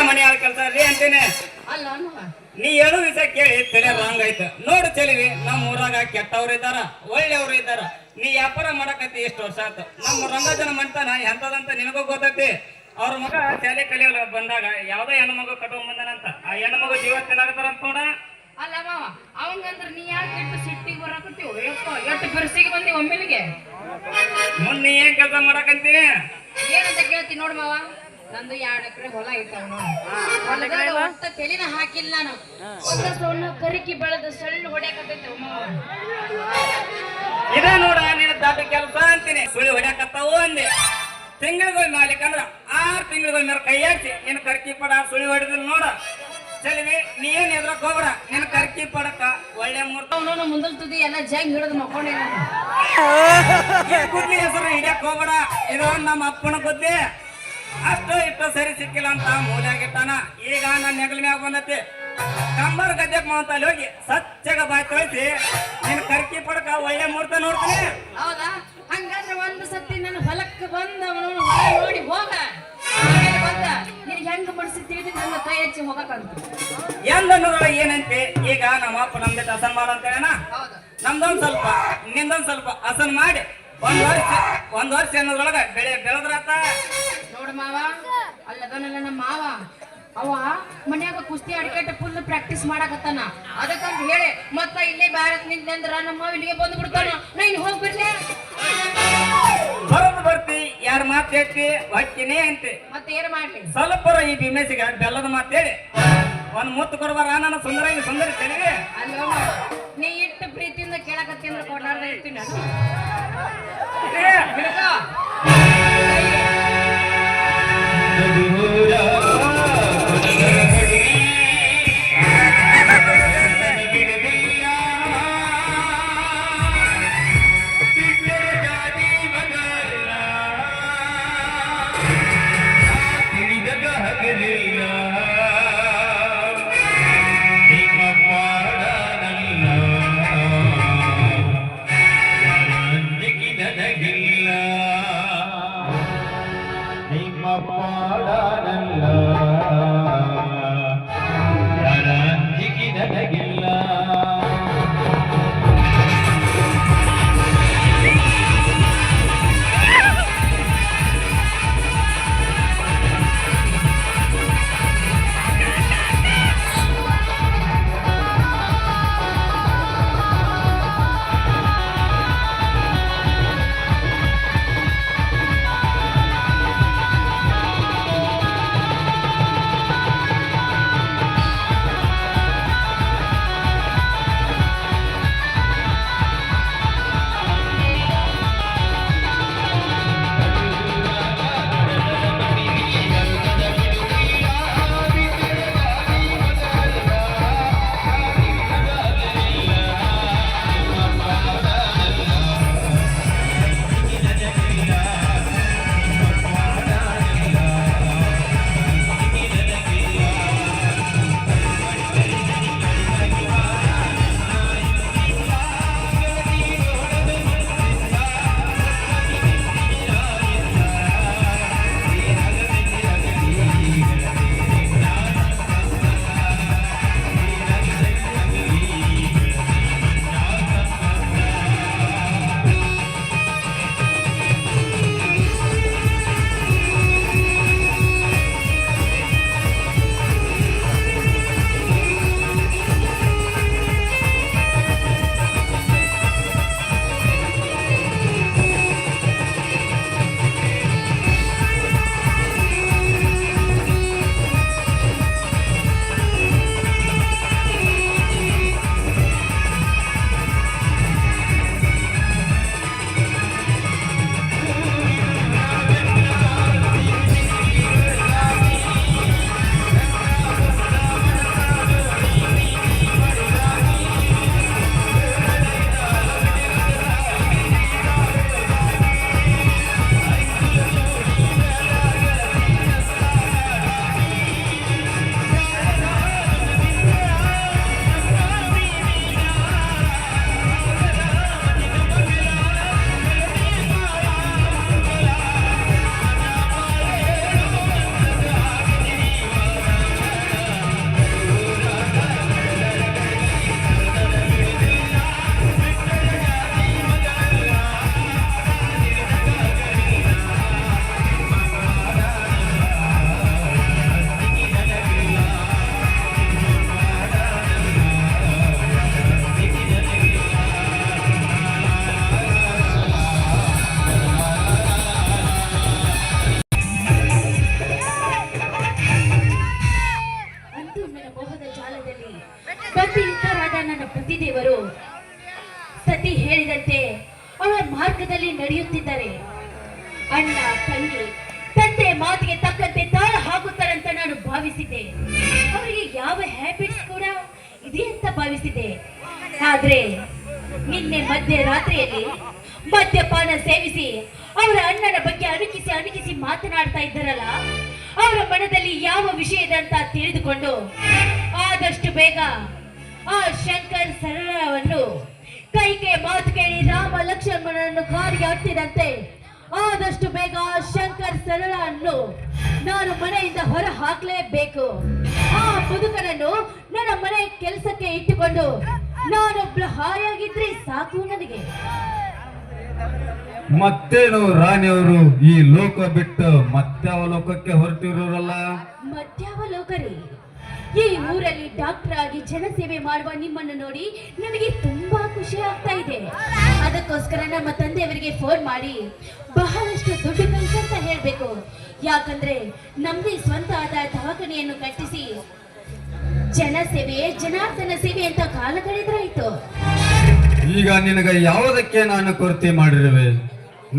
ಮನೆ ಆಳ ಕೆಲಸ ರೀ ಅಂತೇನೆ. ಅಲ್ಲ ಅನ್ನುವ ನೀ ಹೇಳು ವಿಷಯ ಕೇಳಿ ತಲೆ ರಾಂಗ್ ಆಯ್ತು. ನೋಡು ಚೆಲುವಿ, ನಮ್ಮ ಊರಾಗ ಕೆಟ್ಟವ್ರು ಇದ್ದಾರ, ಒಳ್ಳೆಯವ್ರು ಇದ್ದಾರ. ನೀ ವ್ಯಾಪಾರ ಮಾಡಕತ್ತಿ ಎಷ್ಟು ವರ್ಷ ಆಯ್ತು. ನಮ್ಮ ರಂಗಜನ ಮಂಟನ ಎಂತದಂತ ನಿನಗೂ ಗೊತ್ತೈತಿ. ಅವ್ರ ಮಗ ಶಾಲೆ ಕಲಿಯೋಲ್ಲ ಬಂದಾಗ ಯಾವ್ದೋ ಹೆಣ್ಣು ಮಗು ಕಟ್ಕೊಂಡ್ ಬಂದನಂತ. ಆ ಹೆಣ್ಣು ಮಗು ಜೀವ ತಿನ್ನಾಗತ್ತಾರಂತ ನೋಡ. ಅಲ್ಲ ಮಾವ ಅವಂಗಂದ್ರ ನೀ ಯಾಕೆ ಎಷ್ಟು ಸಿಟ್ಟಿಗೆ ಬರಾಕತ್ತೀವ ಎಷ್ಟು ಬಿರ್ಸಿಗೆ ಬಂದಿ ಒಮ್ಮೆಲಿಗೆ ಮುಂದ್ ನೀ ಏನ್ ಕೆಲಸ ಮಾಡಕಂತೀನಿ ಏನಂತ ಕೇಳ್ತಿ ನೋಡ್ ಮಾವ. ನಂದು 2 ಎಕರೆ ಹೊಲ ಇರ್ತಾವ ಹೊಲದಾಗ ಒಟ್ಟ ತೆಲಿನ ಹಾಕಿಲ್ಲ ನಾನು. ಒಂದಷ್ಟು ಕರಿಕಿ ಬೆಳೆದ ಸಳ್ಳು ಹೊಡ್ಯಾಕತ್ತೈತೆ ಮಾವ. ಇದೇ ನೋಡ ನಿನ್ನ ದಾಟ ಕೆಲಸ ಅಂತೀನಿ. ಸುಳಿ ಹೊಡ್ಯಾಕತ್ತಾವು ಅಂದೆ. ತಿಂಗಳಿಗೊಮ್ಮೆ ಮಾಲಿಕ ಅಂದ್ರ 6 ತಿಂಗಳಿಗೊಮ್ಮೆ ಕೈ ಹಾಕಿ ನಿನ್ನ ಕರ್ಕಿ ಪಡ ಸುಳಿ ಹೊಡೆದಿಲ್ಲ ನೋಡ. ಚಲಿವಿ ನೀ ಏನ್ ಎದ್ರಕ್ ಹೋಗ್ಬೇಡ. ನಿನ್ನ ಕರ್ಕಿ ಪಡಕ ಒಳ್ಳೆ ಮುರ್ತ ಅವನು ಮುಂದಲ್ ತುದಿ ಎಲ್ಲ ಜಂಗ್ ಹಿಡಿದು ಮಕ್ಕೊಂಡೆ ನಾನು. ಗುದ್ಲಿ ಹೆಸರು ಹಿಡಿಯಕ್ ಹೋಗ್ಬೇಡ. ಇದು ನಮ್ಮ ಅಪ್ಪನ ಬುದ್ಧಿ. ಅಷ್ಟು ಇಷ್ಟು ಸರಿ ಸಿಕ್ಕಿಲ್ಲ ಅಂತ ಮೂಲ್ಯಾಗಿಟ್ಟಾನ. ಈಗ ನನ್ನ ನೆಗಲ ಮ್ಯಾಗ ಬಂದತಿ. ಕಂಬರ್ ಗದ್ದೆ ಮಾತಲ್ಲಿ ಹೋಗಿ ಸಚ್ಚಗ ಬಾಯ್ ತೊಳಿಸಿ ನಿನ್ನ ಕರ್ಕಿ ಪಡಕ ಒಳ್ಳೆ ಮುಹೂರ್ತ ನೋಡ್ತೀನಿ. ಹೌದಾ? ಹಂಗಾದ್ರೆ ಒಂದು ಸತಿ ನನ್ನ ಹೊಲಕ್ಕೆ ಬಂದ ಅವನು ನೋಡಿ ಹೋಗ. ಬಂದ ನಿನ್ ಹೆಂಗ ಬಡಿಸಿ ತಿಳಿದಿ ನನ್ನ ಕೈ ಹಚ್ಚಿ ಹೋಗಕ್ಕಂತ ಎಂದನ್ನೋದ್ರೊಳಗೆ ಏನಂತೆ. ಈಗ ನಮ್ಮ ಅಪ್ಪ ನಮ್ದು ಹಸನ್ ಮಾಡಂತೇನ. ನಮ್ದೊಂದ್ ಸ್ವಲ್ಪ ನಿಂದೊಂದ್ ಸ್ವಲ್ಪ ಹಸನ್ ಮಾಡಿ ಒಂದ್ ವರ್ಷ ಅನ್ನೋದ್ರೊಳಗ ಬೆಳೆ ಬೆಳೆದ್ರಾತ. ನೋಡ ಮಾವ ಅಲ್ಲದನಲ್ಲ ನಮ್ಮ ಮಾವ ಅವ ಮನ್ಯಾಗ ಕುಸ್ತಿ ಅಡಿಕೆಟ ಫುಲ್ ಪ್ರಾಕ್ಟೀಸ್ ಮಾಡಕತ್ತಾನ. ಅದಕ್ಕಂತ ಹೇಳಿ ಮತ್ತ ಇಲ್ಲೇ ಭಾರತ್ ನಿಂತಂದ್ರ ನಮ್ಮ ಇಲ್ಲಿಗೆ ಬಂದು ಬಿಡ್ತಾನ. ನಾ ಇಲ್ಲಿ ಹೋಗ್ಬಿಡ್ಲೆ ಬರೋದು ಬರ್ತಿ. ಯಾರ ಮಾತು ಹೇಳ್ತಿ ಹೊಕ್ಕಿನೇ ಅಂತೆ. ಮತ್ತೆ ಏನ್ ಮಾಡ್ಲಿ? ಸ್ವಲ್ಪ ಈ ಬಿಮ್ಮೆಸಿಗೆ ಬೆಲ್ಲದ ಮಾತು ಹೇಳಿ ಒಂದ್ ಮುತ್ತು ಕೊಡ್ಬಾರ ನನ್ನ ಸುಂದರ ಸುಂದರಿ ತೆಲಿಗೆ. ಅಲ್ಲ ನೀ ಇಟ್ಟು ಪ್ರೀತಿಯಿಂದ ಕೇಳಕತ್ತಿ ಅಂದ್ರೆ ಕೊಡ್ಲಾರ್ದ ಇರ್ತೀನಿ ನಾನು. ನಿಮ್ಮ ಪಾಡನಲ್ಲ ಪತಿದೇವರು ಸತಿ ಹೇಳಿದಂತೆ ಅವರ ಮಾರ್ಗದಲ್ಲಿ ನಡೆಯುತ್ತಿದ್ದಾರೆ. ಅಣ್ಣ ತಂಗಿ ತಂದೆ ಮಾತಿಗೆ ತಕ್ಕಂತೆ ತಾಳ ಹಾಕುತ್ತಾರಂತ ನಾನು ಭಾವಿಸಿದ್ದೆ. ಅವರಿಗೆ ಯಾವ ಹ್ಯಾಬಿಟ್ಸ್ ಕೂಡ ಇದೆ ಅಂತ ಭಾವಿಸಿದ್ದೆ. ಆದ್ರೆ ನಿನ್ನೆ ಮಧ್ಯರಾತ್ರಿಯಲ್ಲಿ ಮದ್ಯಪಾನ ಸೇವಿಸಿ ಅವರ ಅಣ್ಣನ ಬಗ್ಗೆ ಅಣಕಿಸಿ ಮಾತನಾಡ್ತಾ ಇದ್ದಾರಲ್ಲ, ಅವರ ಮನದಲ್ಲಿ ಯಾವ ವಿಷಯ ಇದೆ ಅಂತ ತಿಳಿದುಕೊಂಡು ಆದಷ್ಟು ಬೇಗ ಆ ಶಂಕರ್ ಸರಳವನ್ನು ಕೈಗೆ ಮಾತು ಕೇಳಿ ರಾಮ ಲಕ್ಷ್ಮಣನನ್ನು ಕಾರಿಗೆ ಹತ್ತಿದಂತೆ ಆದಷ್ಟು ಬೇಗ ಆ ಶಂಕರ್ ಸರಳ ಅನ್ನು ನಾನು ಮನೆಯಿಂದ ಹೊರ ಹಾಕ್ಲೇಬೇಕು. ಆ ಮುದುಕನನ್ನು ನನ್ನ ಮನೆ ಕೆಲಸಕ್ಕೆ ಇಟ್ಟುಕೊಂಡು ನಾನೊಬ್ಳು ಹಾಯಾಗಿದ್ರೆ ಸಾಕು ನನಗೆ. ಮತ್ತೇನು ರಾಣಿಯವರು ಈ ಲೋಕ ಬಿಟ್ಟು ಮತ್ಯಾವ ಲೋಕಕ್ಕೆ ಹೊರಟಿರೋರಲ್ಲ? ಮತ್ಯಾವ ಲೋಕರಿ? ಈ ಊರಲ್ಲಿ ಡಾಕ್ಟರ್ ಆಗಿ ಜನಸೇವೆ ಮಾಡುವ ನಿಮ್ಮನ್ನು ನೋಡಿ ನನಗೆ ತುಂಬಾ ಖುಷಿ ಆಗ್ತಾ ಇದೆ. ಅದಕ್ಕೋಸ್ಕರ ನಮ್ಮ ತಂದೆಯವರಿಗೆ ಫೋನ್ ಮಾಡಿ ಬಹಳಷ್ಟು ದುಡ್ಡು ಕಳ್ಸಂತ ಹೇಳ್ಬೇಕು. ಯಾಕಂದ್ರೆ ನಮ್ದೇ ಸ್ವಂತ ಆದ ದವಾಖಾನೆಯನ್ನು ಕಟ್ಟಿಸಿ ಜನಸೇವೆ ಜನಾರ್ದನ ಸೇವೆ ಅಂತ ಕಾಲ ಕಳೆದ್ರಾಯ್ತು. ಈಗ ನಿನಗೆ ಯಾವುದಕ್ಕೆ ನಾನು ಕೊರತೆ ಮಾಡಿರುವೆ?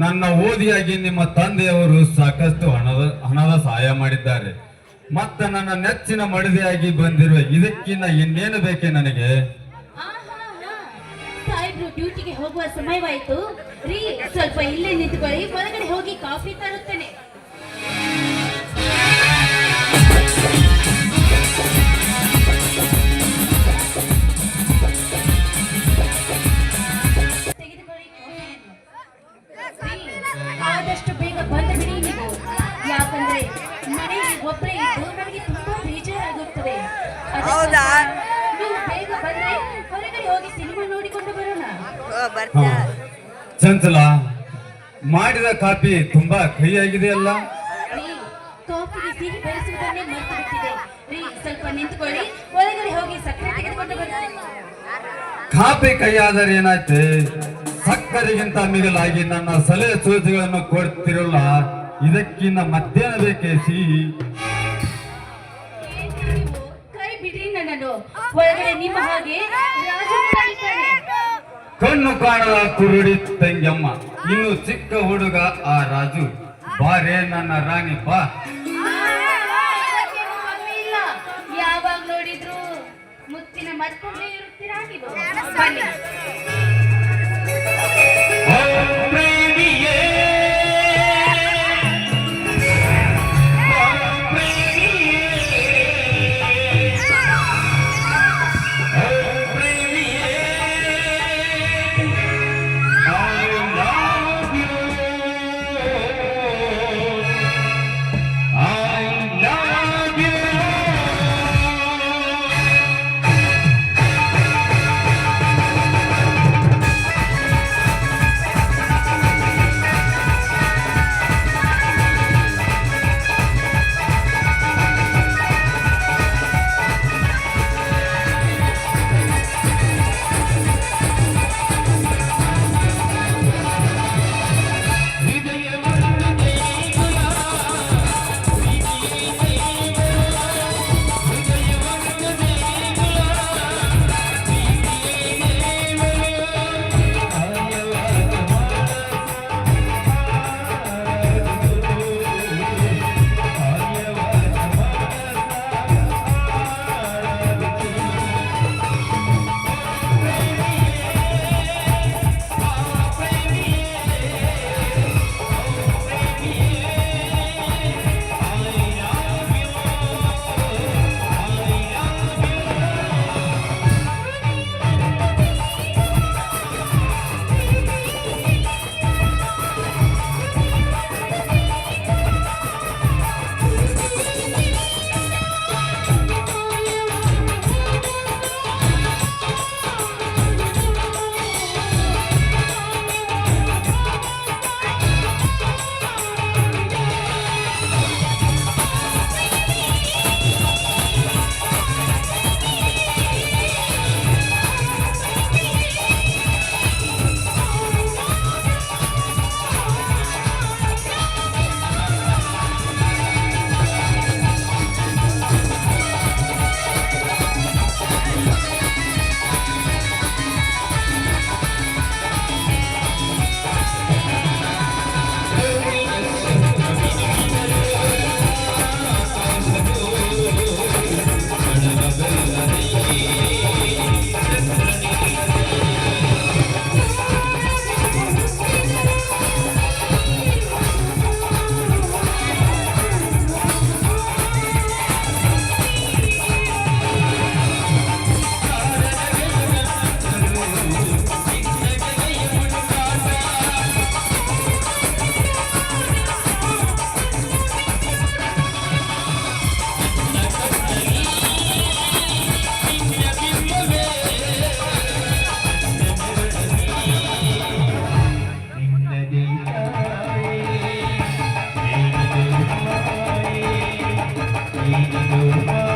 ನನ್ನ ಓದಿಯಾಗಿ ನಿಮ್ಮ ತಂದೆಯವರು ಸಾಕಷ್ಟು ಹಣದ ಸಹಾಯ ಮಾಡಿದ್ದಾರೆ. ಮತ್ತೆ ನನ್ನ ನೆಚ್ಚಿನ ಮಡದಿಯಾಗಿ ಬಂದಿರುವೆ. ಇದಕ್ಕಿಂತ ಇನ್ನೇನು ಬೇಕೆ ನನಗೆ? ಸಾಹೇಬ್ರು ಡ್ಯೂಟಿಗೆ ಹೋಗುವ ಸಮಯವಾಯ್ತು ರೀ, ಸ್ವಲ್ಪ ಇಲ್ಲೇ ನಿಂತ್ಕೊಳ್ಳಿ, ಹೊರಗಡೆ ಹೋಗಿ ಕಾಫಿ ತರುತ್ತೇನೆ. ಆದಷ್ಟು ಬೇಗ ಬಂದು ಬಿಡಿ ನೀವು. ಯಾಕಂದ್ರೆ ಮನೆಯಲ್ಲಿ ಒಬ್ಬರೇ ಇದ್ದು ನನಗೆ ತುಂಬಾ ಬೇಜಾರಾಗುತ್ತದೆ. ನೀವು ಬೇಗ ಬಂದ್ರೆ ಹೊರಗಡೆ ಹೋಗಿ ಸಿನಿಮಾ ನೋಡಿಕೊಂಡು ಬರೋಣ. ಚಂಚಲ, ಮಾಡಿದ ಕಾಫಿ ತುಂಬಾ ಕಹಿಯಾಗಿದೆಯಲ್ಲ? ರೀ, ಕಾಫಿಗೆ ಸಿಹಿ ಬೆರೆಸುವುದನ್ನೇ ಮರೆತು ಬಿಟ್ಟಿದೆ ರೀ. ಸ್ವಲ್ಪ ನಿಂತ್ಕೊಳ್ಳಿ, ಒಳಗಡೆ ಹೋಗಿ ಸಕ್ಕರೆ ತೆಗೆದುಕೊಂಡು ಬರ್ತೇನೆ. ಕಾಫಿ ಕೈಯಾದರೆ ಏನಾಯ್ತೆ? ಸಕ್ಕರೆಗಿಂತ ಮಿಗಿಲಾಗಿ ನನ್ನ ಸಲಹೆ ಸೂಚನೆಗಳನ್ನು ಕೊಡ್ತಿರಲ್ಲ, ಇದಕ್ಕಿಂತ ಮತ್ತೇನ ಬೇಕೆ ಸಿಹಿ? ಕೈ ಬಿಡ್ರಿ ನನ್ನನ್ನು. ಒಳಗಡೆ ನಿಮ್ಮ ಹಾಗೆ ರಾಜಕುಮಾರ ಇದ್ದಾನೆ. ಕಣ್ಣು ಕಾಣದ ಕುರುಡಿ ತಂಗಮ್ಮ, ಇನ್ನು ಚಿಕ್ಕ ಹುಡುಗ ಆ ರಾಜು. ಬಾರೇ ನನ್ನ ರಾಣಿ ಬಾ. ಇಲ್ಲ, ಯಾವಾಗ ನೋಡಿದ್ರು ಮುತ್ತಿನ ಮತ್ತೊಮ್ಮೆ ಇರುತ್ತೀರಾ ನೀವು. ಬನ್ನಿ. ನೀನು